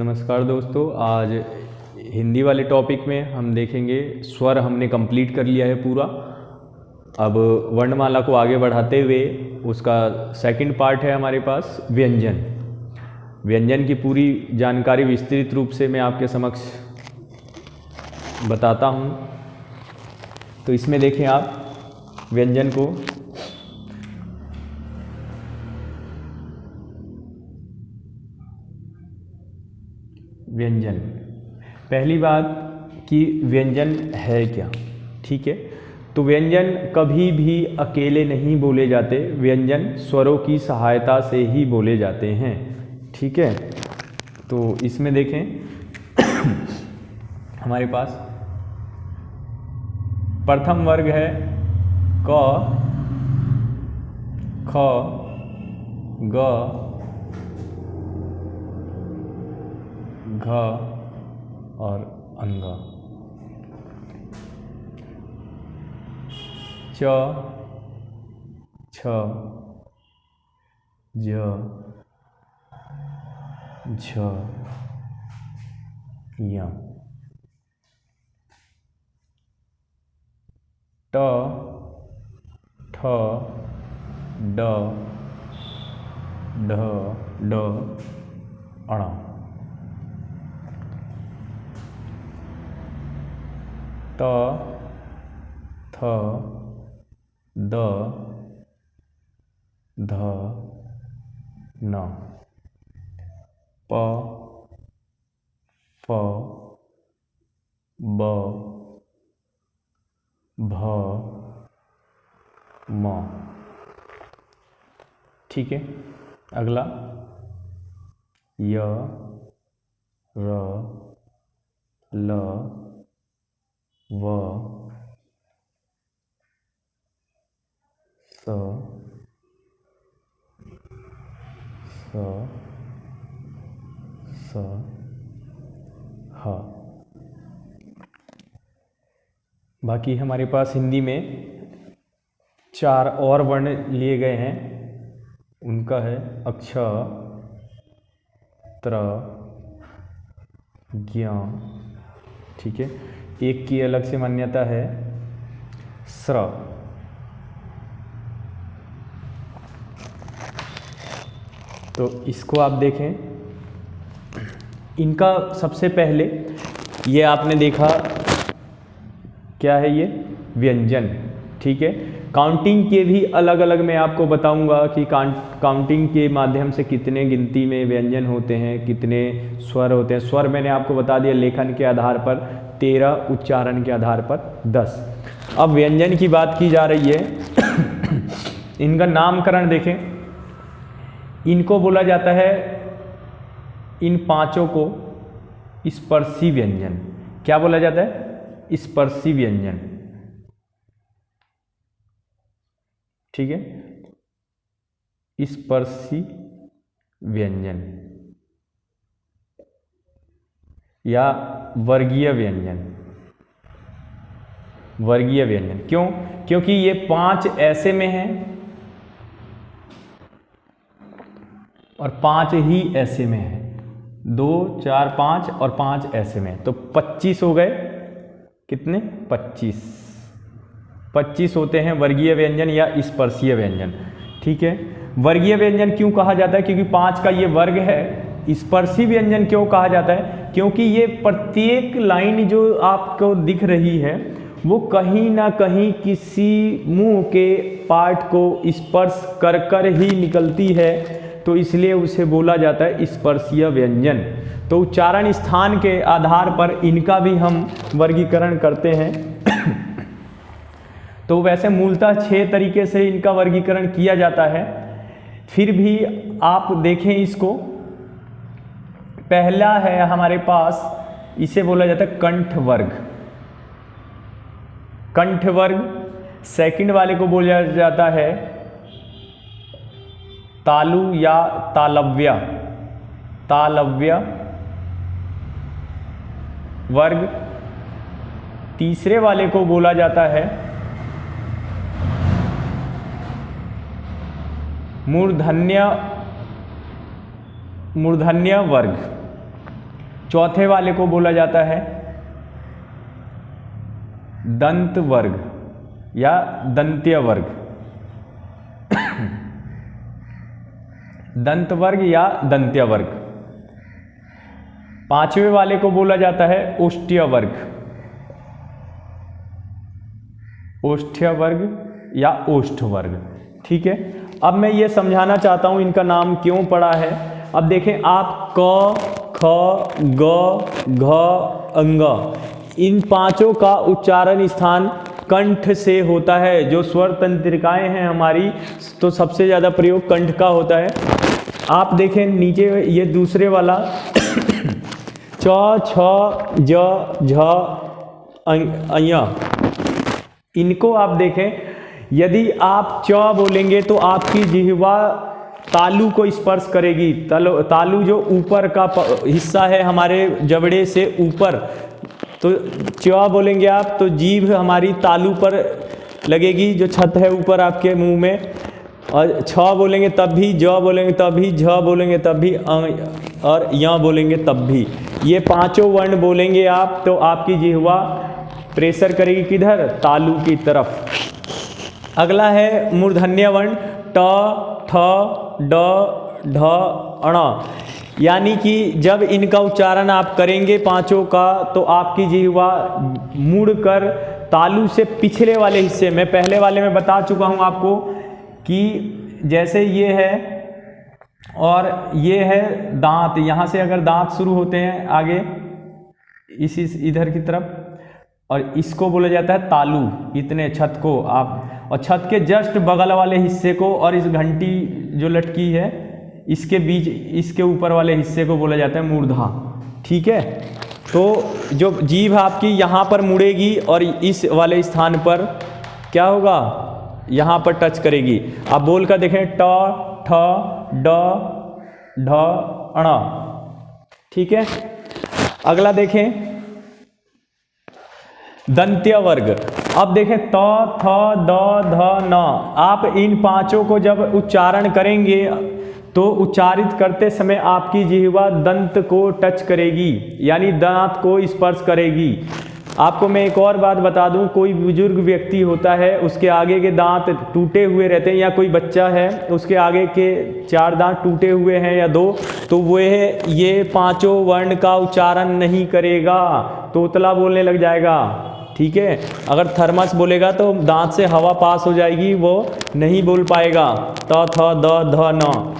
नमस्कार दोस्तों। आज हिंदी वाले टॉपिक में हम देखेंगे स्वर हमने कंप्लीट कर लिया है पूरा। अब वर्णमाला को आगे बढ़ाते हुए उसका सेकंड पार्ट है हमारे पास व्यंजन। व्यंजन की पूरी जानकारी विस्तृत रूप से मैं आपके समक्ष बताता हूँ। तो इसमें देखें आप व्यंजन को। व्यंजन, पहली बात कि व्यंजन है क्या, ठीक है। तो व्यंजन कभी भी अकेले नहीं बोले जाते, व्यंजन स्वरों की सहायता से ही बोले जाते हैं, ठीक है। तो इसमें देखें हमारे पास प्रथम वर्ग है क, ख, ग, घ और अंग। च, छ, ज, झ, य, ट, ठ, ड, ढ, ड, अण। त, थ, द, ध, न, प, फ, ब, भ, म, ठीक है। अगला य, र, ल, व, स, स, ह। बाकी हमारे पास हिंदी में 4 और वर्ण लिए गए हैं। उनका है अक्ष, त्र, ज्ञ, ठीक है। एक की अलग से मान्यता है स्र। तो इसको आप देखें, इनका सबसे पहले ये आपने देखा क्या है, ये व्यंजन, ठीक है। काउंटिंग के भी अलग अलग मैं आपको बताऊंगा कि काउंटिंग के माध्यम से कितने गिनती में व्यंजन होते हैं, कितने स्वर होते हैं। स्वर मैंने आपको बता दिया लेखन के आधार पर 13, उच्चारण के आधार पर 10। अब व्यंजन की बात की जा रही है। इनका नामकरण देखें, इनको बोला जाता है, इन 5 को स्पर्शी व्यंजन। क्या बोला जाता है? स्पर्शी व्यंजन, ठीक है। स्पर्शी व्यंजन या वर्गीय व्यंजन। वर्गीय व्यंजन क्यों? क्योंकि ये 5 ऐसे में हैं और 5 ही ऐसे में हैं। 2, 4, 5 और 5 ऐसे में, तो 25 हो गए। कितने? 25 होते हैं वर्गीय व्यंजन या स्पर्शीय व्यंजन, ठीक है। वर्गीय व्यंजन क्यों कहा जाता है? क्योंकि 5 का ये वर्ग है। स्पर्शी व्यंजन क्यों कहा जाता है? क्योंकि ये प्रत्येक लाइन जो आपको दिख रही है वो कहीं ना कहीं किसी मुंह के पार्ट को स्पर्श कर कर ही निकलती है, तो इसलिए उसे बोला जाता है स्पर्शीय व्यंजन। तो उच्चारण स्थान के आधार पर इनका भी हम वर्गीकरण करते हैं। तो वैसे मूलतः 6 तरीके से इनका वर्गीकरण किया जाता है। फिर भी आप देखें इसको, पहला है हमारे पास, इसे बोला जाता है कंठ वर्ग। कंठ वर्ग। सेकंड वाले को बोला जाता है तालु या तालव्य। तालव्य वर्ग। तीसरे वाले को बोला जाता है मूर्धन्य वर्ग। चौथे वाले को बोला जाता है दंत वर्ग या दंत्य वर्ग। दंत वर्ग या दंत्य वर्ग। पांचवें वाले को बोला जाता है ओष्ठ्य वर्ग। ओष्ठ्य वर्ग या ओष्ठ वर्ग। ठीक है, अब मैं ये समझाना चाहता हूं इनका नाम क्यों पड़ा है। अब देखें आप क, ख, ग, घ, अंग, इन पांचों का उच्चारण स्थान कंठ से होता है। जो स्वर तंत्रिकाएं हैं हमारी, तो सबसे ज़्यादा प्रयोग कंठ का होता है। आप देखें नीचे ये दूसरे वाला च, छ, ज, झ, अय, इनको आप देखें, यदि आप च बोलेंगे तो आपकी जिह्वा तालु को स्पर्श करेगी। तालु जो ऊपर का हिस्सा है हमारे जबड़े से ऊपर, तो च बोलेंगे आप तो जीभ हमारी तालु पर लगेगी, जो छत है ऊपर आपके मुंह में। और छ बोलेंगे तब भी, ज बोलेंगे तब भी, झ बोलेंगे तब भी, और य बोलेंगे तब भी। ये पांचों वर्ण बोलेंगे आप तो आपकी जिह्वा प्रेशर करेगी किधर? तालु की तरफ। अगला है मूर्धन्य वर्ण ट, ठ, ड, ढ, अण। यानी कि जब इनका उच्चारण आप करेंगे पांचों का, तो आपकी जिह्वा मुड़कर तालु से पिछले वाले हिस्से में, पहले वाले में बता चुका हूं आपको कि जैसे ये है और ये है दांत, यहाँ से अगर दांत शुरू होते हैं आगे इसी इधर की तरफ, और इसको बोला जाता है तालु, इतने छत को आप, और छत के जस्ट बगल वाले हिस्से को और इस घंटी जो लटकी है इसके बीच, इसके ऊपर वाले हिस्से को बोला जाता है मूर्धा। ठीक है, तो जो जीभ आपकी यहाँ पर मुड़ेगी और इस वाले स्थान पर क्या होगा, यहाँ पर टच करेगी। आप बोल कर देखें ट, ठ, ड, ढ, अण। ठीक है, अगला देखें दंत्य वर्ग। अब देखें त, थ, द, ध, न। आप इन पांचों को जब उच्चारण करेंगे तो उच्चारित करते समय आपकी जिह्वा दंत को टच करेगी, यानी दांत को स्पर्श करेगी। आपको मैं एक और बात बता दूं, कोई बुजुर्ग व्यक्ति होता है उसके आगे के दांत टूटे हुए रहते हैं, या कोई बच्चा है उसके आगे के 4 दांत टूटे हुए हैं या 2, तो वह ये पांचों वर्ण का उच्चारण नहीं करेगा, तोतला बोलने लग जाएगा। ठीक है, अगर थर्मस बोलेगा तो दांत से हवा पास हो जाएगी, वो नहीं बोल पाएगा त, थ, द, ध, न।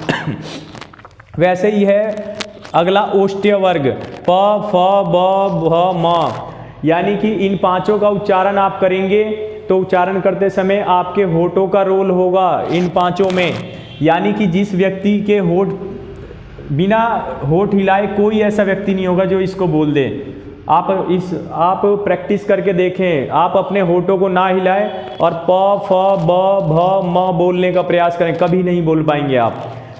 वैसे ही है अगला ओष्ठ्य वर्ग प, फ, ब, भ, म। यानी कि इन पांचों का उच्चारण आप करेंगे तो उच्चारण करते समय आपके होठों का रोल होगा इन पांचों में। यानी कि जिस व्यक्ति के होठ बिना होठ हिलाए कोई ऐसा व्यक्ति नहीं होगा जो इसको बोल दे। आप प्रैक्टिस करके देखें, आप अपने होठों को ना हिलाएं और प, फ, ब, भ, म बोलने का प्रयास करें, कभी नहीं बोल पाएंगे आप।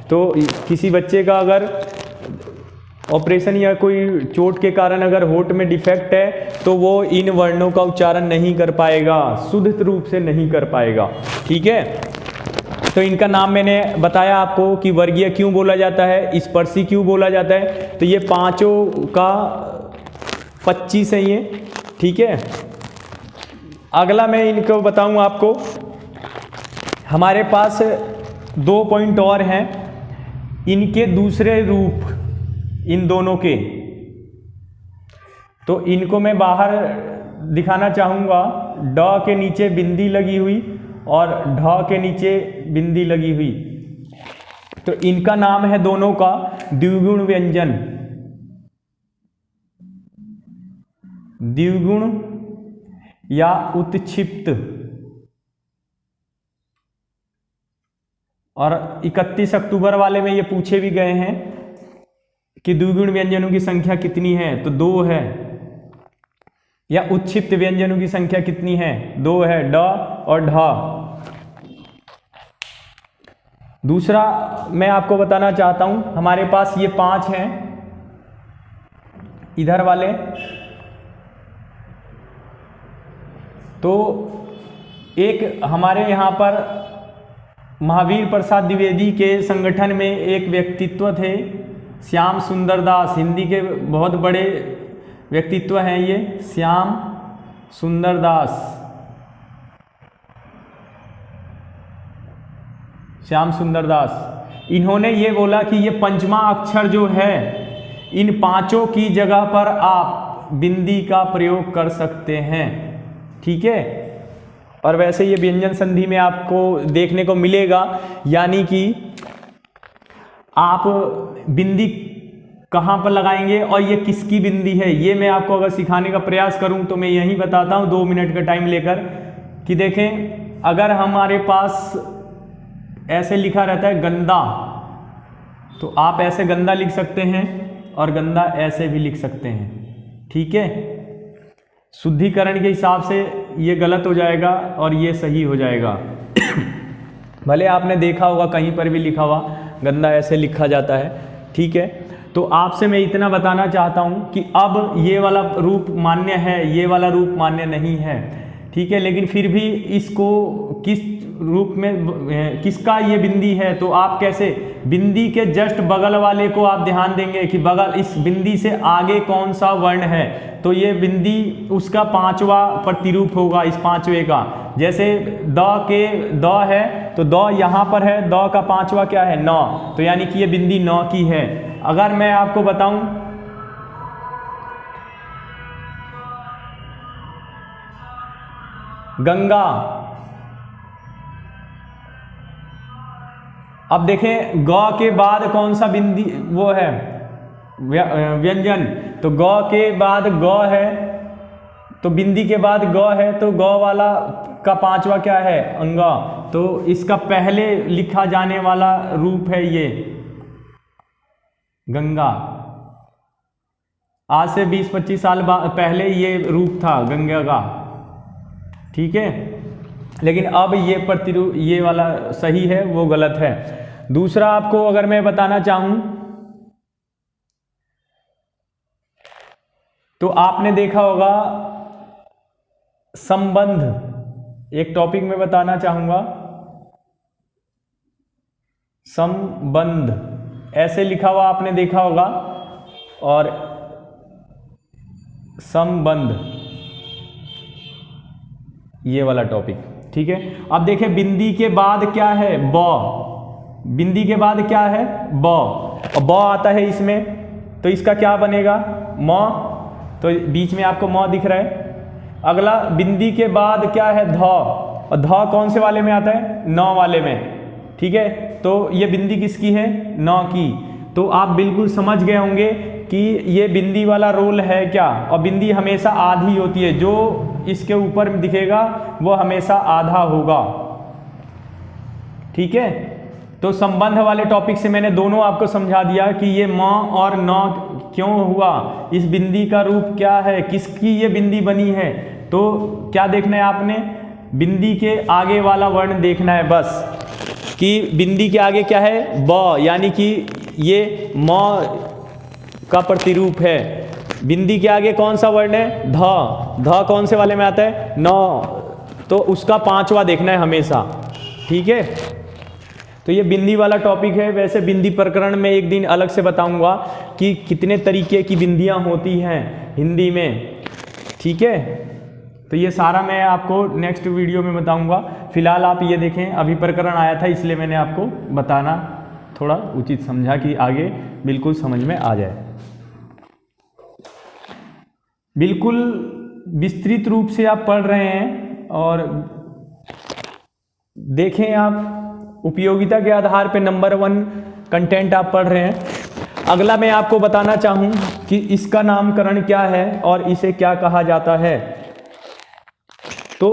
तो किसी बच्चे का अगर ऑपरेशन या कोई चोट के कारण अगर होठ में डिफेक्ट है तो वो इन वर्णों का उच्चारण नहीं कर पाएगा, शुद्ध रूप से नहीं कर पाएगा। ठीक है, तो इनका नाम मैंने बताया आपको कि वर्गीय क्यों बोला जाता है, स्पर्शी क्यों बोला जाता है। तो ये पांचों का 25 है ये। ठीक है, अगला मैं इनको बताऊं आपको। हमारे पास 2 पॉइंट और हैं, इनके दूसरे रूप इन दोनों के, तो इनको मैं बाहर दिखाना चाहूँगा। ड के नीचे बिंदी लगी हुई और ढ के नीचे बिंदी लगी हुई, तो इनका नाम है दोनों का द्विगुण व्यंजन। द्विगुण या उत्क्षिप्त। और 31 अक्टूबर वाले में ये पूछे भी गए हैं कि द्विगुण व्यंजनों की संख्या कितनी है, तो 2 है। या उत्क्षिप्त व्यंजनों की संख्या कितनी है, 2 है, ड और ढ। दूसरा मैं आपको बताना चाहता हूं, हमारे पास ये 5 हैं इधर वाले, तो एक हमारे यहाँ पर महावीर प्रसाद द्विवेदी के संगठन में एक व्यक्तित्व थे श्याम सुंदर दास, हिंदी के बहुत बड़े व्यक्तित्व हैं ये, श्याम सुंदर दास। श्याम सुंदर दास, इन्होंने ये बोला कि ये पंचमा अक्षर जो है, इन पांचों की जगह पर आप बिंदी का प्रयोग कर सकते हैं। ठीक है, और वैसे ये व्यंजन संधि में आपको देखने को मिलेगा, यानी कि आप बिंदी कहाँ पर लगाएंगे और ये किसकी बिंदी है, ये मैं आपको अगर सिखाने का प्रयास करूं तो मैं यही बताता हूं 2 मिनट का टाइम लेकर कि देखें, अगर हमारे पास ऐसे लिखा रहता है गंदा, तो आप ऐसे गंदा लिख सकते हैं और गंदा ऐसे भी लिख सकते हैं। ठीक है, शुद्धिकरण के हिसाब से ये गलत हो जाएगा और ये सही हो जाएगा। भले आपने देखा होगा कहीं पर भी लिखा हुआ गंदा ऐसे लिखा जाता है। ठीक है, तो आपसे मैं इतना बताना चाहता हूँ कि अब ये वाला रूप मान्य है, ये वाला रूप मान्य नहीं है। ठीक है, लेकिन फिर भी इसको किस रूप में, किसका ये बिंदी है, तो आप कैसे, बिंदी के जस्ट बगल वाले को आप ध्यान देंगे कि बगल, इस बिंदी से आगे कौन सा वर्ण है, तो ये बिंदी उसका 5वां प्रतिरूप होगा, इस 5वें का। जैसे द है तो द यहाँ पर है, द का 5वां क्या है, न, तो यानी कि ये बिंदी न की है। अगर मैं आपको बताऊं गंगा, अब देखें ग के बाद कौन सा बिंदी वो है व्यंजन, तो ग के बाद ग है, तो बिंदी के बाद ग है, तो ग वाला का 5वां क्या है, अंगा, तो इसका पहले लिखा जाने वाला रूप है ये गंगा। आज से 20-25 साल पहले ये रूप था गंगा का। ठीक है, लेकिन अब ये प्रतिरूप, ये वाला सही है, वो गलत है। दूसरा आपको अगर मैं बताना चाहूं तो आपने देखा होगा संबंध, एक टॉपिक में बताना चाहूंगा, संबंध ऐसे लिखा हुआ आपने देखा होगा, और संबंध ये वाला टॉपिक। ठीक है, अब देखिए बिंदी के बाद क्या है, ब, बिंदी के बाद क्या है, ब, और ब आता है इसमें, तो इसका क्या बनेगा, म, तो बीच में आपको म दिख रहा है। अगला बिंदी के बाद क्या है, ध, और ध कौन से वाले में आता है, न वाले में। ठीक है, तो ये बिंदी किसकी है, न की। तो आप बिल्कुल समझ गए होंगे कि ये बिंदी वाला रोल है क्या, और बिंदी हमेशा आधी होती है, जो इसके ऊपर दिखेगा वो हमेशा आधा होगा। ठीक है, तो संबंध वाले टॉपिक से मैंने दोनों आपको समझा दिया कि ये म और न क्यों हुआ, इस बिंदी का रूप क्या है, किसकी ये बिंदी बनी है। तो क्या देखना है आपने, बिंदी के आगे वाला वर्ण देखना है बस, कि बिंदी के आगे क्या है, ब, यानी कि ये म का प्रतिरूप है। बिंदी के आगे कौन सा वर्ण है, ध, ध कौन से वाले में आता है, न, तो उसका 5वां देखना है हमेशा। ठीक है, तो ये बिंदी वाला टॉपिक है। वैसे बिंदी प्रकरण में एक दिन अलग से बताऊंगा कि कितने तरीके की बिंदियां होती हैं हिंदी में। ठीक है, तो ये सारा मैं आपको नेक्स्ट वीडियो में बताऊंगा। फिलहाल आप ये देखें, अभी प्रकरण आया था इसलिए मैंने आपको बताना थोड़ा उचित समझा कि आगे बिल्कुल समझ में आ जाए। बिल्कुल विस्तृत रूप से आप पढ़ रहे हैं, और देखें आप उपयोगिता के आधार पे नंबर 1 कंटेंट आप पढ़ रहे हैं। अगला मैं आपको बताना चाहूं कि इसका नामकरण क्या है और इसे क्या कहा जाता है। तो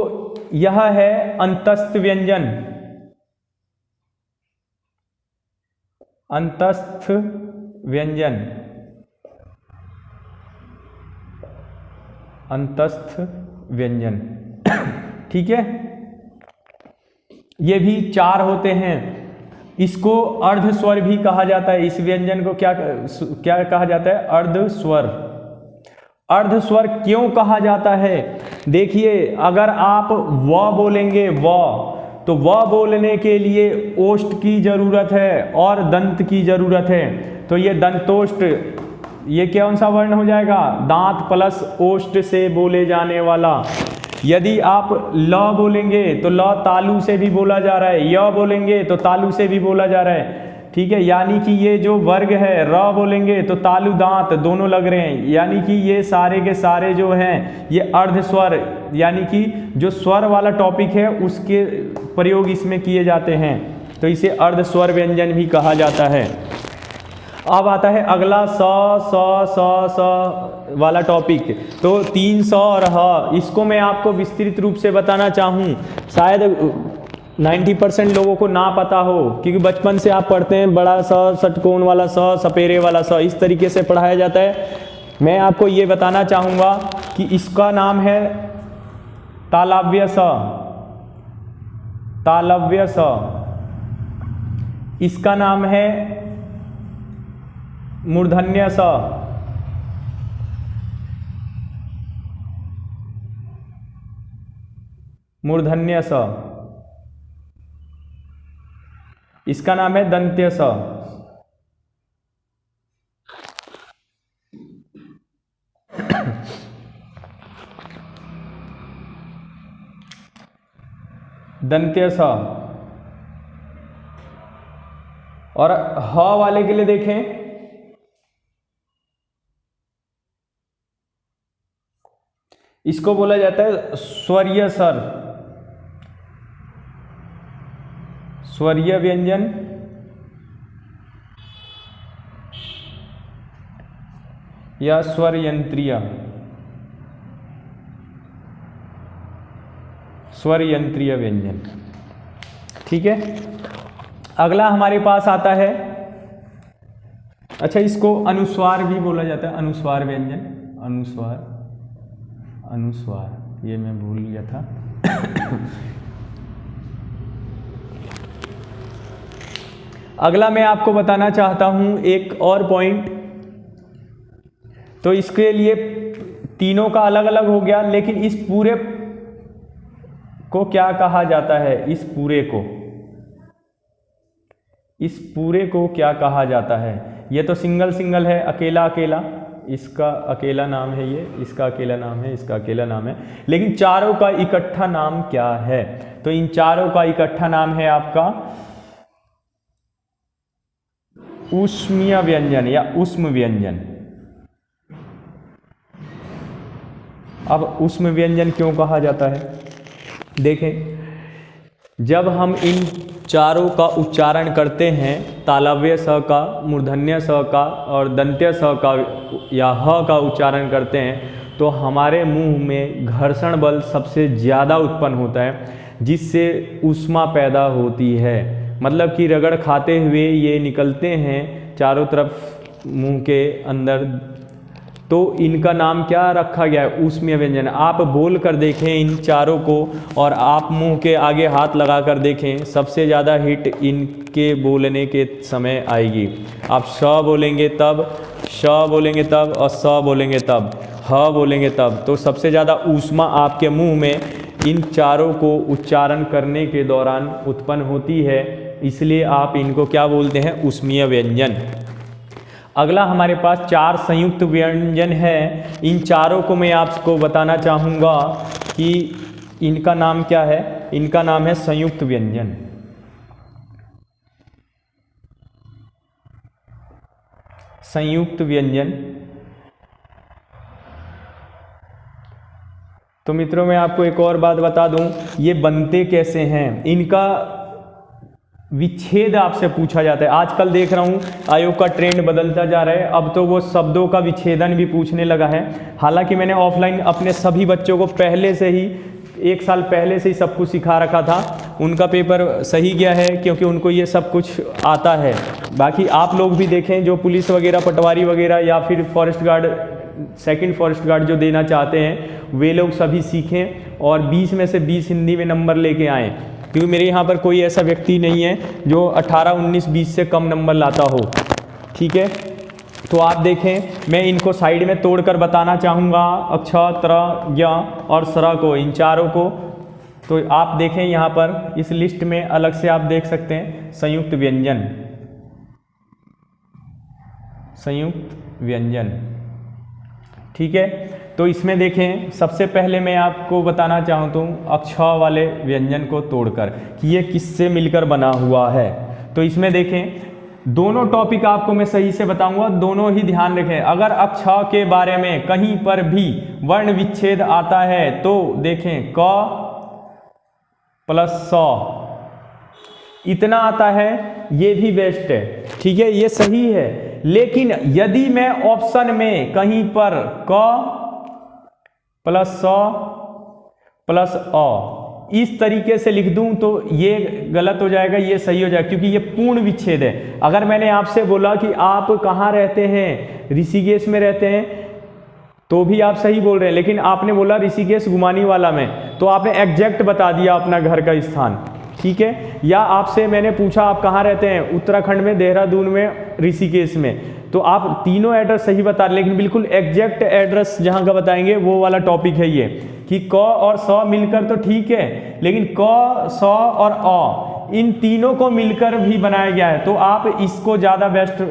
यह है अंतस्थ व्यंजन, अंतस्थ व्यंजन, अंतस्थ व्यंजन। ठीक है, ये भी 4 होते हैं। इसको अर्ध स्वर भी कहा जाता है। इस व्यंजन को क्या क्या कहा जाता है, अर्ध स्वर। अर्ध स्वर क्यों कहा जाता है, देखिए अगर आप व बोलेंगे व, तो व बोलने के लिए ओष्ठ की जरूरत है और दंत की जरूरत है। तो ये दंतोष्ट, ये कौन सा वर्ण हो जाएगा? दांत प्लस ओष्ठ से बोले जाने वाला। यदि आप ल बोलेंगे तो ल तालु से भी बोला जा रहा है, य बोलेंगे तो तालु से भी बोला जा रहा है, ठीक है। यानी कि ये जो वर्ग है, र बोलेंगे तो तालु दांत दोनों लग रहे हैं, यानी कि ये सारे के सारे जो हैं ये अर्ध स्वर, यानी कि जो स्वर वाला टॉपिक है उसके प्रयोग इसमें किए जाते हैं, तो इसे अर्ध स्वर व्यंजन भी कहा जाता है। अब आता है अगला स वाला टॉपिक, तो 3 सौ और ह, इसको मैं आपको विस्तृत रूप से बताना चाहूँ, शायद 90% लोगों को ना पता हो, क्योंकि बचपन से आप पढ़ते हैं बड़ा स, षटकोण वाला स, सपेरे वाला स, इस तरीके से पढ़ाया जाता है। मैं आपको ये बताना चाहूँगा कि इसका नाम है तालव्य स, तालव्य स, इसका नाम है मूर्धन्य स, मूर्धन्य स, इसका नाम है दंत्य स। दंत्य स। और ह वाले के लिए देखें, इसको बोला जाता है स्वरीय स्वर, स्वरीय व्यंजन या स्वर यंत्रीय, स्वर यंत्रीय व्यंजन, ठीक है। अगला हमारे पास आता है, अच्छा इसको अनुस्वार भी बोला जाता है, अनुस्वार व्यंजन, अनुस्वार, अनुस्वार, ये मैं भूल गया था। अगला मैं आपको बताना चाहता हूं एक और पॉइंट, तो इसके लिए तीनों का अलग अलग हो गया, लेकिन इस पूरे को क्या कहा जाता है? इस पूरे को, इस पूरे को क्या कहा जाता है? ये तो सिंगल सिंगल है, अकेला अकेला, इसका अकेला नाम है, ये इसका अकेला नाम है, इसका अकेला नाम है, लेकिन चारों का इकट्ठा नाम क्या है? तो इन चारों का इकट्ठा नाम है आपका ऊष्मीय व्यंजन या ऊष्म व्यंजन। अब ऊष्म व्यंजन क्यों कहा जाता है? देखें, जब हम इन चारों का उच्चारण करते हैं, तालव्य स का, मूर्धन्य स का और दंत्य स का या ह का उच्चारण करते हैं, तो हमारे मुंह में घर्षण बल सबसे ज़्यादा उत्पन्न होता है, जिससे ऊष्मा पैदा होती है। मतलब कि रगड़ खाते हुए ये निकलते हैं चारों तरफ मुंह के अंदर, तो इनका नाम क्या रखा गया है? ऊष्मीय व्यंजन। आप बोल कर देखें इन चारों को, और आप मुंह के आगे हाथ लगा कर देखें, सबसे ज़्यादा हिट इनके बोलने के समय आएगी। आप श बोलेंगे तब, श बोलेंगे तब, और स बोलेंगे तब, ह बोलेंगे तब, तो सबसे ज़्यादा ऊष्मा आपके मुंह में इन चारों को उच्चारण करने के दौरान उत्पन्न होती है, इसलिए आप इनको क्या बोलते हैं? ऊष्मीय व्यंजन। अगला हमारे पास 4 संयुक्त व्यंजन है। इन चारों को मैं आपको बताना चाहूँगा कि इनका नाम क्या है। इनका नाम है संयुक्त व्यंजन। संयुक्त व्यंजन। तो मित्रों मैं आपको एक और बात बता दूं, ये बनते कैसे हैं, इनका विच्छेद आपसे पूछा जाता है। आजकल देख रहा हूँ आयोग का ट्रेंड बदलता जा रहा है, अब तो वो शब्दों का विच्छेदन भी पूछने लगा है। हालांकि मैंने ऑफलाइन अपने सभी बच्चों को पहले से ही 1 साल पहले से ही सब कुछ सिखा रखा था, उनका पेपर सही गया है क्योंकि उनको ये सब कुछ आता है। बाकी आप लोग भी देखें, जो पुलिस वगैरह, पटवारी वगैरह या फिर forest guard, second forest guard जो देना चाहते हैं, वे लोग सभी सीखें और 20 में से 20 हिंदी में नंबर लेके आएँ, क्योंकि मेरे यहाँ पर कोई ऐसा व्यक्ति नहीं है जो 18, 19, 20 से कम नंबर लाता हो। ठीक है, तो आप देखें, मैं इनको साइड में तोड़कर बताना चाहूँगा, अक्ष, त्र, य और स्र को, इन चारों को। तो आप देखें यहाँ पर इस लिस्ट में अलग से आप देख सकते हैं संयुक्त व्यंजन। संयुक्त व्यंजन। ठीक है, तो इसमें देखें सबसे पहले मैं आपको बताना चाहता हूँ अक्ष वाले व्यंजन को तोड़कर कि ये किससे मिलकर बना हुआ है। तो इसमें देखें दोनों टॉपिक आपको मैं सही से बताऊंगा, दोनों ही ध्यान रखें। अगर अक्ष के बारे में कहीं पर भी वर्ण विच्छेद आता है तो देखें क प्लस सौ इतना आता है, ये भी बेस्ट है। ठीक है, ये सही है। लेकिन यदि मैं ऑप्शन में कहीं पर क प्लस सौ प्लस अ इस तरीके से लिख दूं तो ये गलत हो जाएगा, ये सही हो जाएगा, क्योंकि ये पूर्ण विच्छेद है। अगर मैंने आपसे बोला कि आप कहाँ रहते हैं, ऋषिकेश में रहते हैं, तो भी आप सही बोल रहे हैं, लेकिन आपने बोला ऋषिकेश गुमानीवाला में, तो आपने एग्जैक्ट बता दिया अपना घर का स्थान। ठीक है, या आपसे मैंने पूछा आप कहाँ रहते हैं, उत्तराखंड में, देहरादून में, ऋषिकेश में, तो आप तीनों एड्रेस सही बता रहे, लेकिन बिल्कुल एग्जैक्ट एड्रेस जहाँ का बताएंगे वो वाला टॉपिक है ये कि क और सौ मिलकर तो ठीक है, लेकिन क, सौ और अ इन तीनों को मिलकर भी बनाया गया है, तो आप इसको ज़्यादा बेस्ट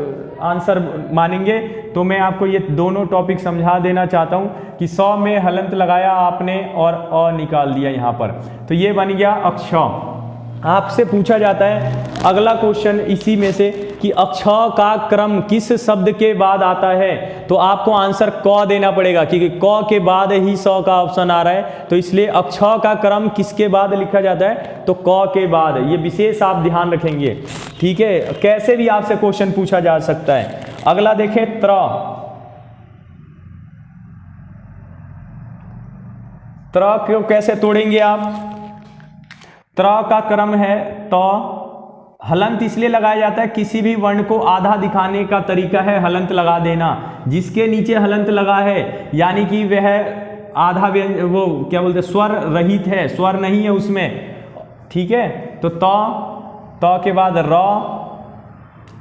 आंसर मानेंगे। तो मैं आपको ये दोनों टॉपिक समझा देना चाहता हूँ कि सौ में हलंत लगाया आपने और अ निकाल दिया यहाँ पर, तो ये बन गया अक्ष। आपसे पूछा जाता है अगला क्वेश्चन इसी में से कि अक्ष का क्रम किस शब्द के बाद आता है, तो आपको आंसर क देना पड़ेगा, क्योंकि क के बाद ही सौ का ऑप्शन आ रहा है, तो इसलिए अक्ष का क्रम किसके बाद लिखा जाता है, तो क के बाद। ये विशेष आप ध्यान रखेंगे। ठीक है, कैसे भी आपसे क्वेश्चन पूछा जा सकता है। अगला देखें त्र। त्र को कैसे तोड़ेंगे आप? त्र का क्रम है तो हलंत इसलिए लगाया जाता है, किसी भी वर्ण को आधा दिखाने का तरीका है हलंत लगा देना। जिसके नीचे हलंत लगा है यानी कि वह आधा वो क्या बोलते हैं, स्वर रहित है, स्वर नहीं है उसमें। ठीक है, तो त के बाद र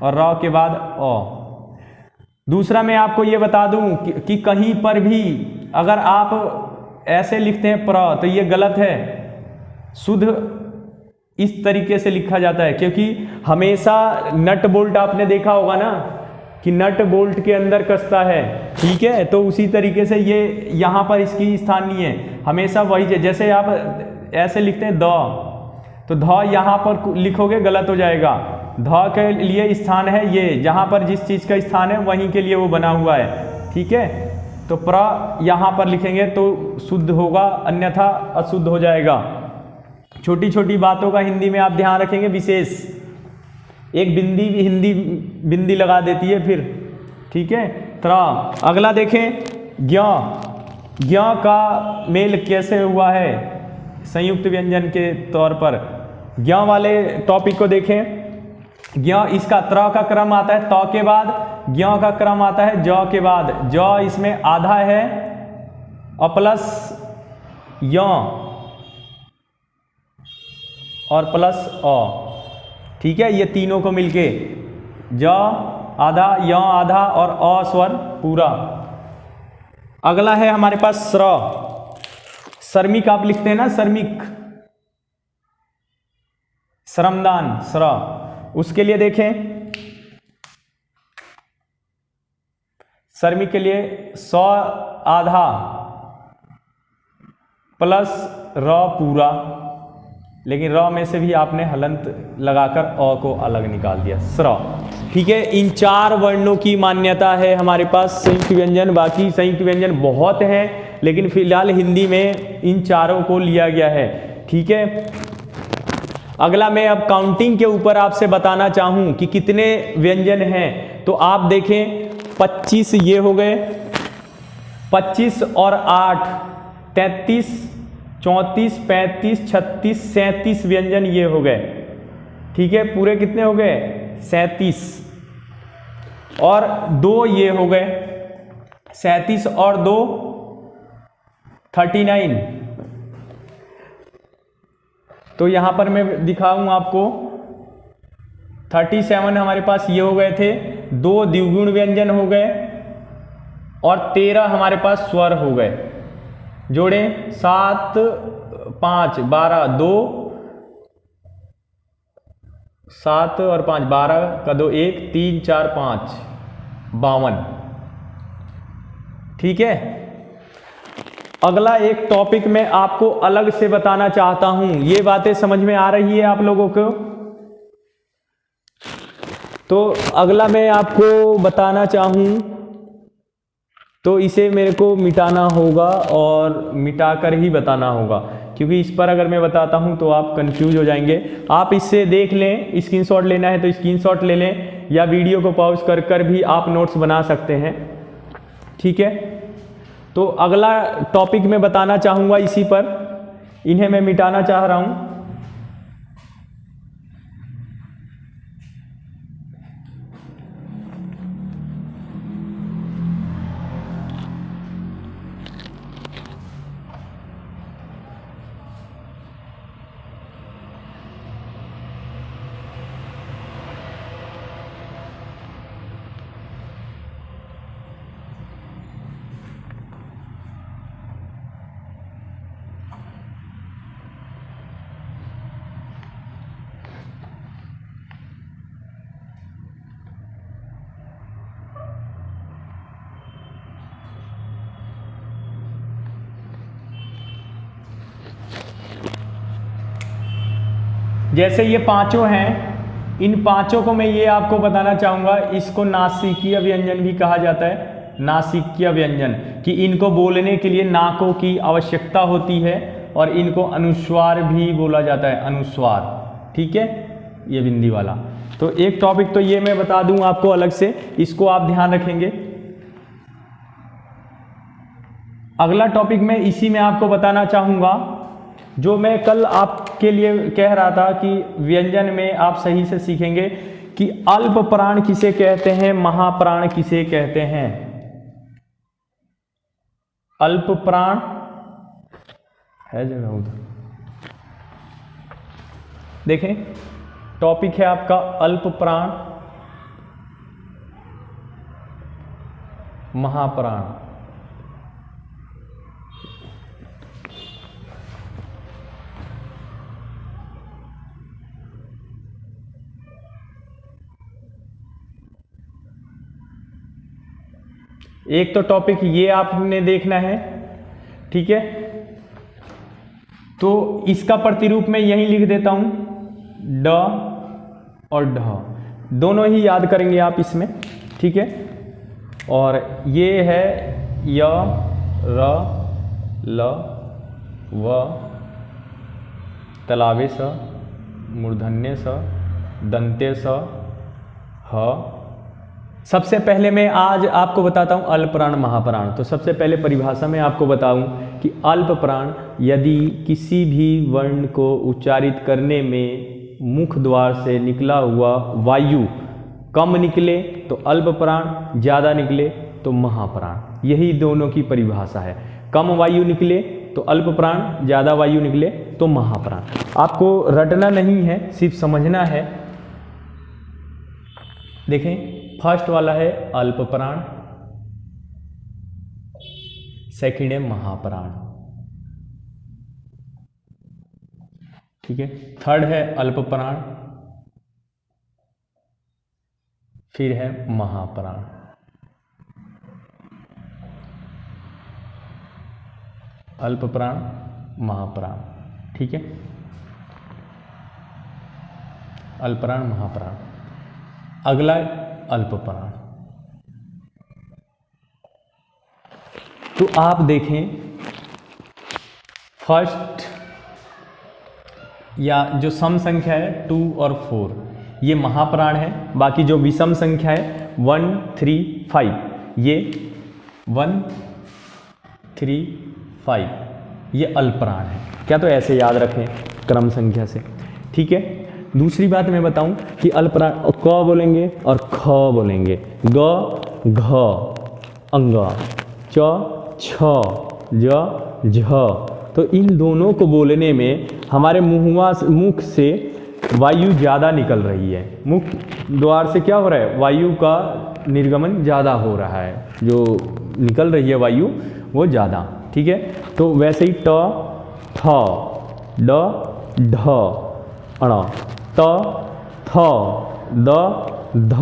और र के बाद अ। दूसरा मैं आपको ये बता दूं कि कहीं पर भी अगर आप ऐसे लिखते हैं प्र, तो ये गलत है। शुद्ध इस तरीके से लिखा जाता है, क्योंकि हमेशा नट बोल्ट आपने देखा होगा ना कि नट बोल्ट के अंदर कसता है। ठीक है, तो उसी तरीके से ये यहाँ पर इसकी स्थान नहीं है, हमेशा वही है। जैसे आप ऐसे लिखते हैं द, तो ध यहाँ पर लिखोगे गलत हो जाएगा। ध के लिए स्थान है ये, जहाँ पर जिस चीज़ का स्थान है वहीं के लिए वो बना हुआ है। ठीक है, तो प्र यहाँ पर लिखेंगे तो शुद्ध होगा, अन्यथा अशुद्ध हो जाएगा। छोटी छोटी बातों का हिंदी में आप ध्यान रखेंगे विशेष। एक बिंदी भी हिंदी बिंदी लगा देती है फिर। ठीक है, त्रा। अगला देखें ज्ञ। ज्ञ का मेल कैसे हुआ है संयुक्त व्यंजन के तौर पर। ज्ञ वाले टॉपिक को देखें। ज्ञ इसका त्र का क्रम आता है त के बाद, ज्ञ का क्रम आता है ज के बाद। ज इसमें आधा है और प्लस य और प्लस अ। ठीक है, ये तीनों को मिलके ज आधा, य आधा और अ स्वर पूरा। अगला है हमारे पास स्र। श्रमिक आप लिखते हैं ना, श्रमिक, श्रमदान, स्र। उसके लिए देखें श्रमिक के लिए सौ आधा प्लस र पूरा, लेकिन र में से भी आपने हलंत लगाकर अ को अलग निकाल दिया, स्र। ठीक है, इन चार वर्णों की मान्यता है हमारे पास संयुक्त व्यंजन। बाकी संयुक्त व्यंजन बहुत हैं, लेकिन फिलहाल हिंदी में इन चारों को लिया गया है। ठीक है, अगला मैं अब काउंटिंग के ऊपर आपसे बताना चाहूँ कि कितने व्यंजन हैं। तो आप देखें 25 ये हो गए, 25 और 8 33, 34, 35, 36, 37 व्यंजन ये हो गए। ठीक है, पूरे कितने हो गए 37 और 2 ये हो गए 37 और 2 39। तो यहां पर मैं दिखाऊं आपको 37 हमारे पास ये हो गए थे, 2 द्विगुण व्यंजन हो गए और 13 हमारे पास स्वर हो गए। जोड़े 7, 5, 12, 2, 7 और 5, 12 का 2, 1, 3, 4, 5, 52। ठीक है, अगला एक टॉपिक मैं आपको अलग से बताना चाहता हूं। ये बातें समझ में आ रही है आप लोगों को? तो अगला मैं आपको बताना चाहूं तो इसे मेरे को मिटाना होगा और मिटाकर ही बताना होगा, क्योंकि इस पर अगर मैं बताता हूं तो आप कंफ्यूज हो जाएंगे। आप इससे देख लें, स्क्रीनशॉट लेना है तो स्क्रीनशॉट ले लें, या वीडियो को पॉज कर कर भी आप नोट्स बना सकते हैं। ठीक है, तो अगला टॉपिक मैं बताना चाहूँगा इसी पर, इन्हें मैं मिटाना चाह रहा हूँ। जैसे ये पांचों हैं, इन पांचों को मैं ये आपको बताना चाहूँगा, इसको नासिकीय व्यंजन भी कहा जाता है। नासिकीय व्यंजन कि इनको बोलने के लिए नाकों की आवश्यकता होती है और इनको अनुस्वार भी बोला जाता है, अनुस्वार। ठीक है, ये बिंदी वाला। तो एक टॉपिक तो ये मैं बता दूं आपको अलग से, इसको आप ध्यान रखेंगे। अगला टॉपिक मैं इसी में आपको बताना चाहूँगा, जो मैं कल आपके लिए कह रहा था कि व्यंजन में आप सही से सीखेंगे कि अल्प प्राण किसे कहते हैं, महाप्राण किसे कहते हैं। अल्प प्राण है जगह उधर, देखें टॉपिक है आपका अल्प प्राण, महाप्राण। एक तो टॉपिक ये आपने देखना है। ठीक है, तो इसका प्रतिरूप मैं यहीं लिख देता हूं, ड और ढ दोनों ही याद करेंगे आप इसमें। ठीक है, और ये है य र ल व तलावे स मूर्धन्य स दंते स ह। सबसे पहले मैं आज आपको बताता हूँ अल्प प्राण महाप्राण। तो सबसे पहले परिभाषा में आपको बताऊं कि अल्प प्राण यदि किसी भी वर्ण को उच्चारित करने में मुख द्वार से निकला हुआ वायु कम निकले तो अल्प प्राण, ज़्यादा निकले तो महाप्राण। यही दोनों की परिभाषा है। कम वायु निकले तो अल्प प्राण, ज़्यादा वायु निकले तो महाप्राण। आपको रटना नहीं है, सिर्फ समझना है। देखें, फर्स्ट वाला है अल्प प्राण, सेकंड है महाप्राण। ठीक है, थर्ड है अल्प प्राण, फिर है महाप्राण। अल्प प्राण, महाप्राण। ठीक है, अल्प प्राण, महाप्राण। अगला अल्प प्राण। तो आप देखें, फर्स्ट या जो सम संख्या है 2 और 4 ये महाप्राण है। बाकी जो विषम संख्या है 1, 3, 5 ये 1, 3, 5 ये अल्पप्राण है। क्या तो ऐसे याद रखें क्रम संख्या से। ठीक है, दूसरी बात मैं बताऊं कि अल्पप्राण क बोलेंगे और ख बोलेंगे, ग घ अंग, च छ ज झ। तो इन दोनों को बोलने में हमारे मुख से वायु ज़्यादा निकल रही है। मुख द्वार से क्या हो रहा है, वायु का निर्गमन ज़्यादा हो रहा है, जो निकल रही है वायु वो ज़्यादा। ठीक है, तो वैसे ही ट थ ड ढ अण, त थ द ध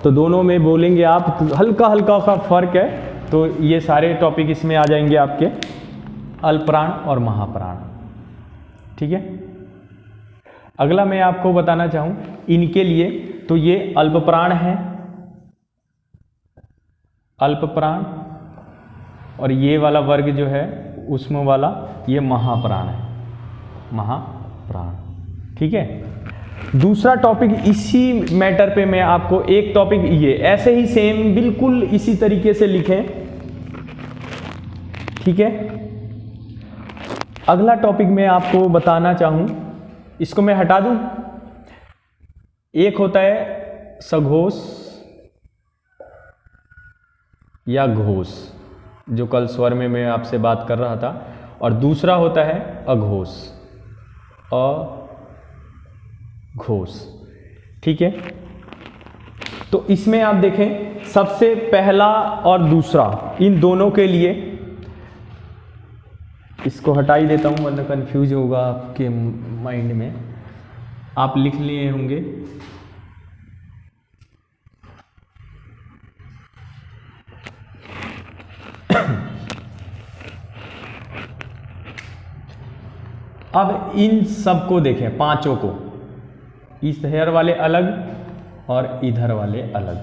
तो दोनों में बोलेंगे आप, हल्का हल्का का फर्क है। तो ये सारे टॉपिक इसमें आ जाएंगे आपके, अल्पप्राण और महाप्राण। ठीक है, अगला मैं आपको बताना चाहूँ इनके लिए, तो ये अल्पप्राण है, अल्पप्राण, और ये वाला वर्ग जो है ऊष्म वाला ये महाप्राण है, महाप्राण। ठीक है, दूसरा टॉपिक इसी मैटर पे मैं आपको एक टॉपिक, ये ऐसे ही सेम बिल्कुल इसी तरीके से लिखें। ठीक है, अगला टॉपिक मैं आपको बताना चाहूं, इसको मैं हटा दूं। एक होता है सघोष या घोष, जो कल स्वर में मैं आपसे बात कर रहा था, और दूसरा होता है अघोष, अघोष। ठीक है, तो इसमें आप देखें सबसे पहला और दूसरा, इन दोनों के लिए, इसको हटा ही देता हूं वरना कंफ्यूज होगा आपके माइंड में, आप लिख लिए होंगे। अब इन सबको देखें, पांचों को, इधर वाले अलग और इधर वाले अलग।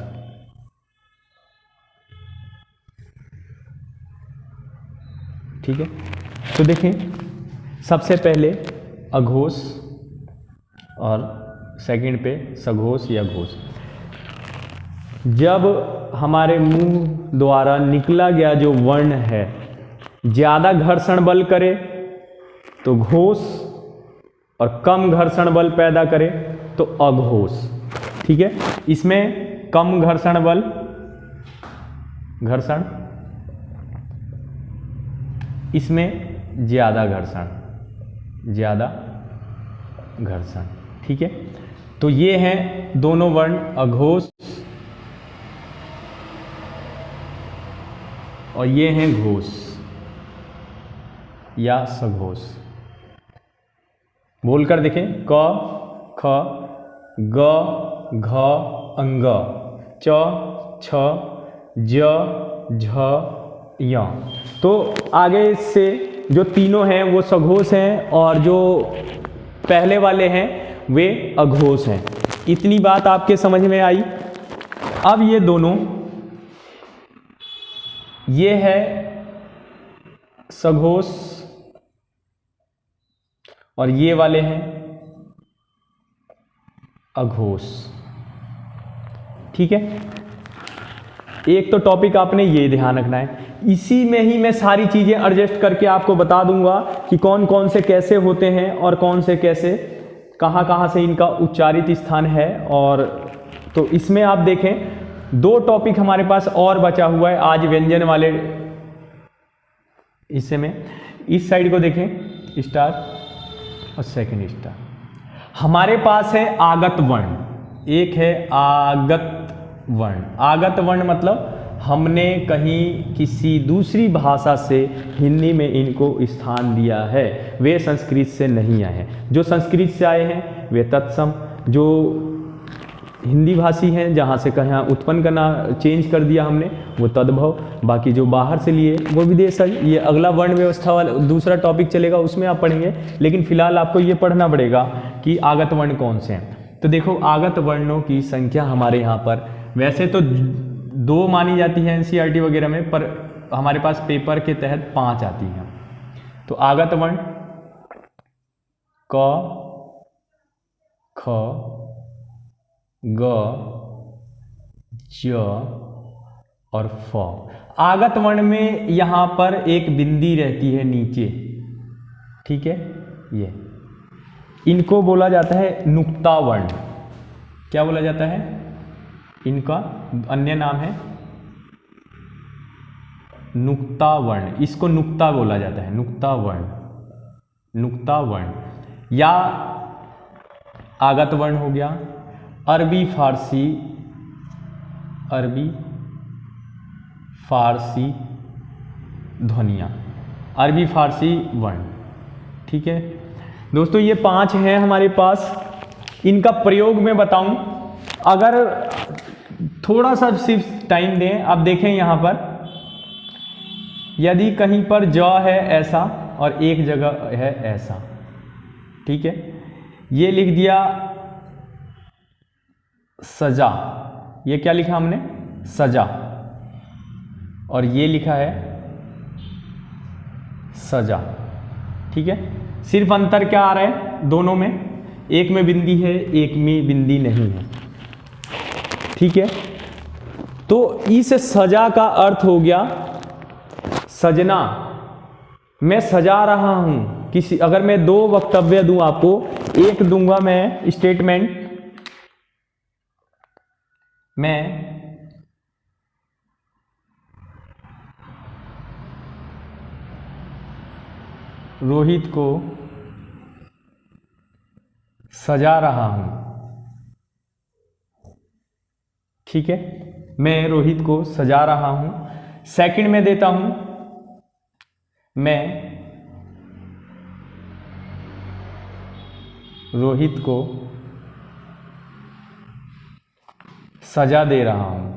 ठीक है, तो देखें सबसे पहले अघोष और सेकंड पे सघोष या घोष। जब हमारे मुंह द्वारा निकला गया जो वर्ण है ज्यादा घर्षण बल करे तो घोष, और कम घर्षण बल पैदा करे तो अघोष। ठीक है, इसमें कम घर्षण बल, घर्षण, इसमें ज्यादा घर्षण, ज्यादा घर्षण। ठीक है, तो ये हैं दोनों वर्ण, अघोष और ये हैं घोष या सघोष। बोलकर देखें, क, ख, ग, घ, अंग, च, छ, ज, झ, य। तो आगे से जो तीनों हैं वो सघोष हैं और जो पहले वाले हैं वे अघोष हैं। इतनी बात आपके समझ में आई। अब ये दोनों, ये है सघोष और ये वाले हैं अघोष। ठीक है, एक तो टॉपिक आपने ये ध्यान रखना है, इसी में ही मैं सारी चीजें एडजस्ट करके आपको बता दूंगा कि कौन कौन से कैसे होते हैं और कौन से कैसे, कहाँ कहाँ से इनका उच्चारित स्थान है। और तो इसमें आप देखें दो टॉपिक हमारे पास और बचा हुआ है आज व्यंजन वाले हिस्से में। इस साइड को देखें, स्टार और सेकंड स्टार। हमारे पास है आगत वर्ण, एक है आगत वर्ण। आगत वर्ण मतलब हमने कहीं किसी दूसरी भाषा से हिंदी में इनको स्थान दिया है, वे संस्कृत से नहीं आए हैं। जो संस्कृत से आए हैं वे तत्सम, जो हिंदी भाषी हैं जहाँ से कहीं उत्पन्न करना चेंज कर दिया हमने वो तद्भव, बाकी जो बाहर से लिए वो विदेशज। ये अगला वर्ण व्यवस्था वाला दूसरा टॉपिक चलेगा, उसमें आप पढ़ेंगे, लेकिन फिलहाल आपको ये पढ़ना पड़ेगा कि आगत वर्ण कौन से हैं। तो देखो आगत वर्णों की संख्या हमारे यहाँ पर वैसे तो 2 मानी जाती है एनसीईआरटी वगैरह में, पर हमारे पास पेपर के तहत 5 आती हैं। तो आगत वर्ण क, ख, ग, ज और फ। आगत वर्ण में यहाँ पर एक बिंदी रहती है नीचे, ठीक है, ये इनको बोला जाता है नुक्ता वर्ण। क्या बोला जाता है? इनका अन्य नाम है नुक्ता वर्ण, इसको नुक्ता बोला जाता है, नुक्ता वर्ण, नुक्ता वर्ण या आगत वर्ण हो गया। अरबी फारसी, अरबी फारसी ध्वनियाँ, अरबी फारसी वर्ण। ठीक है दोस्तों, ये 5 हैं हमारे पास। इनका प्रयोग मैं बताऊं, अगर थोड़ा सा सिर्फ टाइम दें। अब देखें यहाँ पर, यदि कहीं पर ज है ऐसा और एक जगह है ऐसा, ठीक है, ये लिख दिया सजा, ये क्या लिखा हमने, सजा, और ये लिखा है सजा, ठीक है। सिर्फ अंतर क्या आ रहा है दोनों में, एक में बिंदी है एक में बिंदी नहीं है, ठीक है। तो इस सजा का अर्थ हो गया सजना, मैं सजा रहा हूं किसी, अगर मैं दो वक्तव्य दूं आपको, एक दूंगा मैं स्टेटमेंट, मैं रोहित को सजा रहा हूं, ठीक है, मैं रोहित को सजा रहा हूं। सेकंड में देता हूं, मैं रोहित को सजा दे रहा हूं,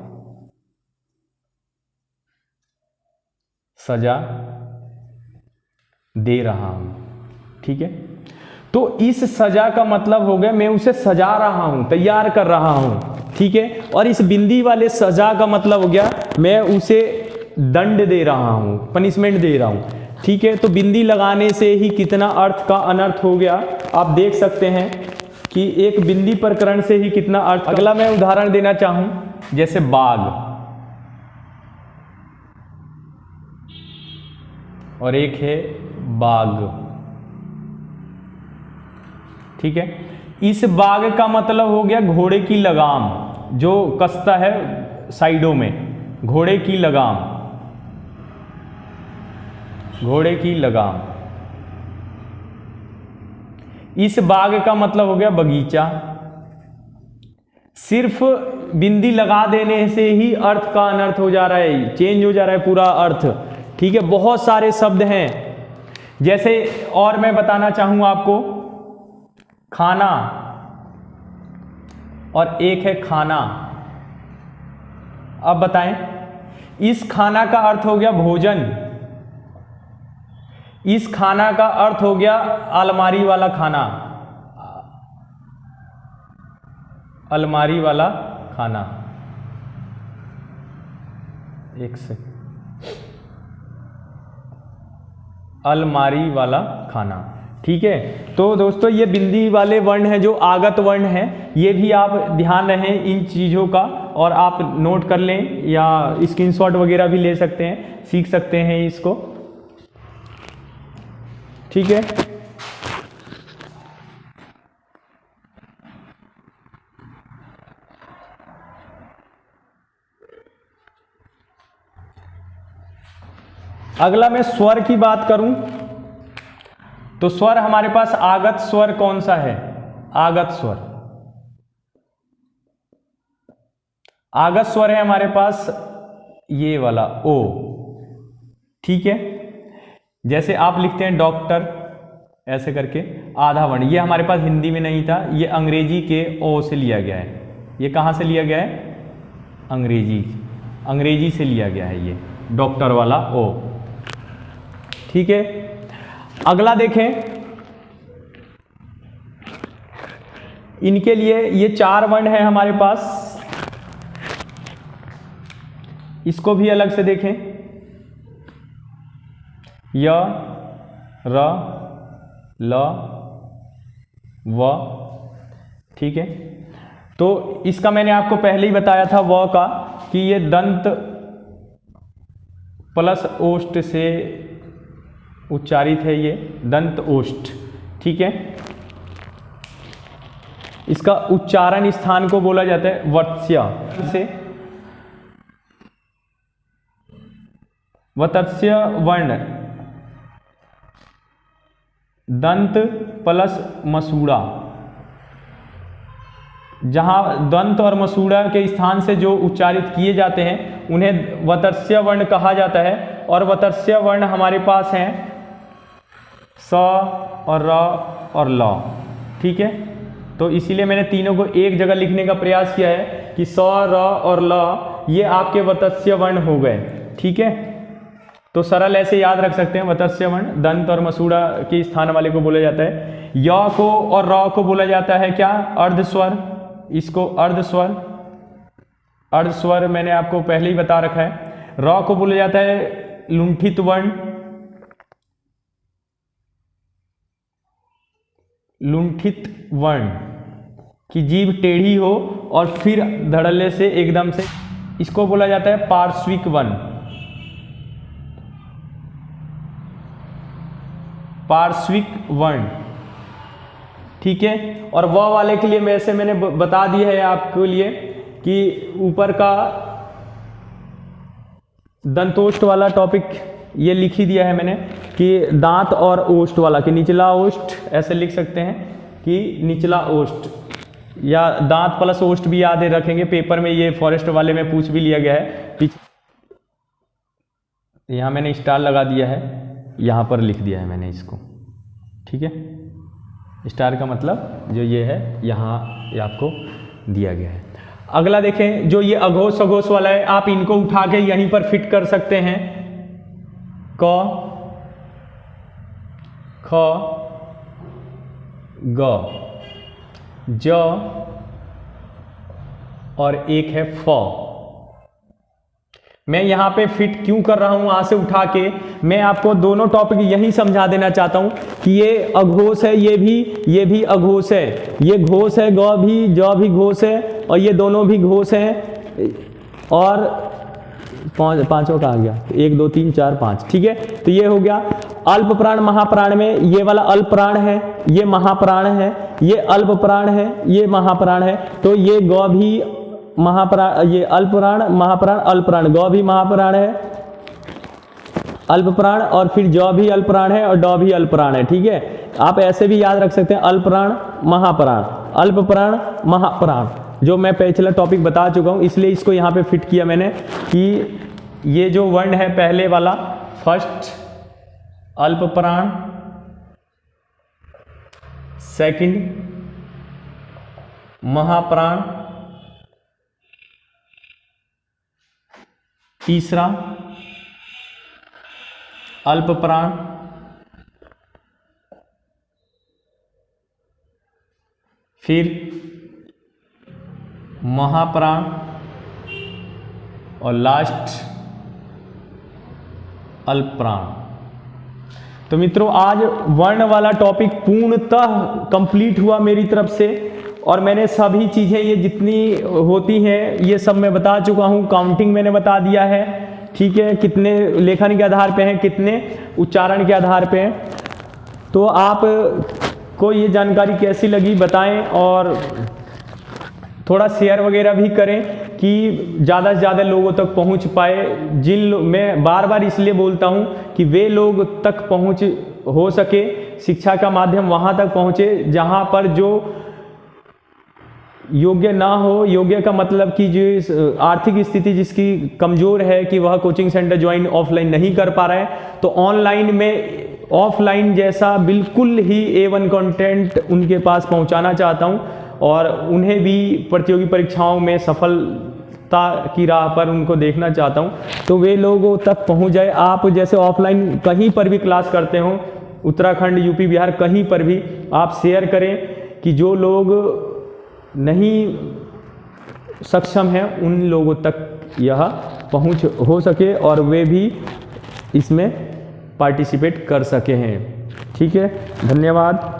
सजा दे रहा हूं, ठीक है। तो इस सजा का मतलब हो गया मैं उसे सजा रहा हूं, तैयार कर रहा हूं, ठीक है। और इस बिंदी वाले सजा का मतलब हो गया मैं उसे दंड दे रहा हूं, पनिशमेंट दे रहा हूं, ठीक है। तो बिंदी लगाने से ही कितना अर्थ का अनर्थ हो गया, आप देख सकते हैं कि एक बिंदी प्रकरण से ही कितना अर्थ। अगला मैं उदाहरण देना चाहूं, जैसे बाग और एक है बाग, ठीक है। इस बाग का मतलब हो गया घोड़े की लगाम, जो कसता है साइडों में, घोड़े की लगाम, घोड़े की लगाम। इस बाग का मतलब हो गया बगीचा। सिर्फ बिंदी लगा देने से ही अर्थ का अनर्थ हो जा रहा है, चेंज हो जा रहा है पूरा अर्थ, ठीक है। बहुत सारे शब्द हैं, जैसे और मैं बताना चाहूँ आपको, खाना और एक है खाना। अब बताएं, इस खाना का अर्थ हो गया भोजन, इस खाना का अर्थ हो गया अलमारी वाला खाना, अलमारी वाला खाना। एक से अलमारी वाला खाना, ठीक है। तो दोस्तों ये बिंदी वाले वर्ण हैं जो आगत वर्ण हैं, ये भी आप ध्यान रखें इन चीज़ों का, और आप नोट कर लें या स्क्रीनशॉट वगैरह भी ले सकते हैं, सीख सकते हैं इसको, ठीक है। अगला मैं स्वर की बात करूं तो स्वर हमारे पास आगत स्वर कौन सा है, आगत स्वर, आगत स्वर है हमारे पास ये वाला ओ, ठीक है। जैसे आप लिखते हैं डॉक्टर ऐसे करके आधा वर्ण, ये हमारे पास हिंदी में नहीं था, ये अंग्रेजी के ओ से लिया गया है। ये कहाँ से लिया गया है, अंग्रेजी से लिया गया है ये डॉक्टर वाला ओ, ठीक है। अगला देखें, इनके लिए ये चार वर्ण है हमारे पास, इसको भी अलग से देखें, य, र, ल, व, ठीक है। तो इसका मैंने आपको पहले ही बताया था व का, कि ये दंत प्लस ओष्ठ से उच्चारित है, ये दंत ओष्ठ, ठीक है। इसका उच्चारण स्थान को बोला जाता है वत्स्य से, वत्स्य वर्ण दंत प्लस मसूड़ा, जहां दंत और मसूड़ा के स्थान से जो उच्चारित किए जाते हैं उन्हें वत्स्य वर्ण कहा जाता है। और वत्स्य वर्ण हमारे पास हैं स और र और ल, ठीक है। तो इसीलिए मैंने तीनों को एक जगह लिखने का प्रयास किया है कि स, र और ल ये आपके वत्स्य वर्ण हो गए। ठीक है, तो सरल ऐसे याद रख सकते हैं, वत्स्य वर्ण दंत और मसूड़ा के स्थान वाले को बोला जाता है। य को और र को बोला जाता है क्या, अर्धस्वर, इसको अर्धस्वर, अर्धस्वर मैंने आपको पहले ही बता रखा है। र को बोला जाता है लुंठित वर्ण, लुंठित वर्ण की जीभ टेढ़ी हो और फिर धड़ल्ले से एकदम से, इसको बोला जाता है पार्श्विक वर्ण, पार्श्विक वर्ण। ठीक है, और वह वाले के लिए वैसे मैंने बता दिया है आपके लिए कि ऊपर का दंतोष्ठ वाला टॉपिक ये लिख ही दिया है मैंने कि दांत और ओष्ठ वाला, कि निचला ओष्ठ ऐसे लिख सकते हैं कि निचला ओष्ठ, या दांत प्लस ओष्ठ भी याद रखेंगे, पेपर में ये फॉरेस्ट वाले में पूछ भी लिया गया है। पीछे यहाँ मैंने स्टार लगा दिया है, यहाँ पर लिख दिया है मैंने इसको। ठीक है, स्टार का मतलब जो ये है यहाँ ये आपको दिया गया है। अगला देखें, जो ये अघोष अघोष वाला है, आप इनको उठा के यहीं पर फिट कर सकते हैं। क, ख, ग, ज और एक है फ। मैं यहाँ पे फिट क्यों कर रहा हूँ वहाँ से उठा के, मैं आपको दोनों टॉपिक यही समझा देना चाहता हूँ कि ये अघोष है, ये भी अघोष है, ये घोष है, ग भी ज भी घोष है, और ये दोनों भी घोष हैं। और पांचों का आ गया, 1 2 3 4 5। ठीक है, तो ये हो गया अल्प प्राण महाप्राण में, ये वाला अल्प प्राण है, ये महाप्राण है, ये अल्प प्राण है, ये महाप्राण है। तो ये ग भी महाप्राण, ये अल्प प्राण महाप्राण अल्प प्राण, ग भी महाप्राण है अल्प प्राण, और फिर ज भी अल्प प्राण है और ड भी अल्प प्राण है। ठीक है, आप ऐसे भी याद रख सकते हैं, अल्प प्राण महाप्राण, अल्प प्राण महाप्राण, जो मैं पिछला टॉपिक बता चुका हूं, इसलिए इसको यहाँ पे फिट किया मैंने कि ये जो वर्ण है पहले वाला, फर्स्ट अल्प प्राण, सेकंड महाप्राण, तीसरा अल्प प्राण, फिर महाप्राण, और लास्ट अल्प प्राण। तो मित्रों, आज वर्ण वाला टॉपिक पूर्णतः कंप्लीट हुआ मेरी तरफ से, और मैंने सभी चीज़ें ये जितनी होती हैं ये सब मैं बता चुका हूँ। काउंटिंग मैंने बता दिया है, ठीक है, कितने लेखन के आधार पे हैं, कितने उच्चारण के आधार पे हैं। तो आप को ये जानकारी कैसी लगी बताएं, और थोड़ा शेयर वगैरह भी करें कि ज़्यादा से ज़्यादा लोगों तक पहुंच पाए। मैं बार बार इसलिए बोलता हूं कि वे लोग तक पहुंच हो सके, शिक्षा का माध्यम वहां तक पहुंचे जहां पर जो योग्य ना हो। योग्य का मतलब कि जो आर्थिक स्थिति जिसकी कमज़ोर है कि वह कोचिंग सेंटर ज्वाइन ऑफलाइन नहीं कर पा रहा है, तो ऑनलाइन में ऑफलाइन जैसा बिल्कुल ही A1 कंटेंट उनके पास पहुंचाना चाहता हूं, और उन्हें भी प्रतियोगी परीक्षाओं में सफलता की राह पर उनको देखना चाहता हूं। तो वे लोगों तक पहुंच जाए। आप जैसे ऑफलाइन कहीं पर भी क्लास करते हो, उत्तराखंड, यूपी, बिहार, कहीं पर भी आप शेयर करें कि जो लोग नहीं सक्षम हैं उन लोगों तक यह पहुंच हो सके और वे भी इसमें पार्टिसिपेट कर सके हैं। ठीक है, धन्यवाद।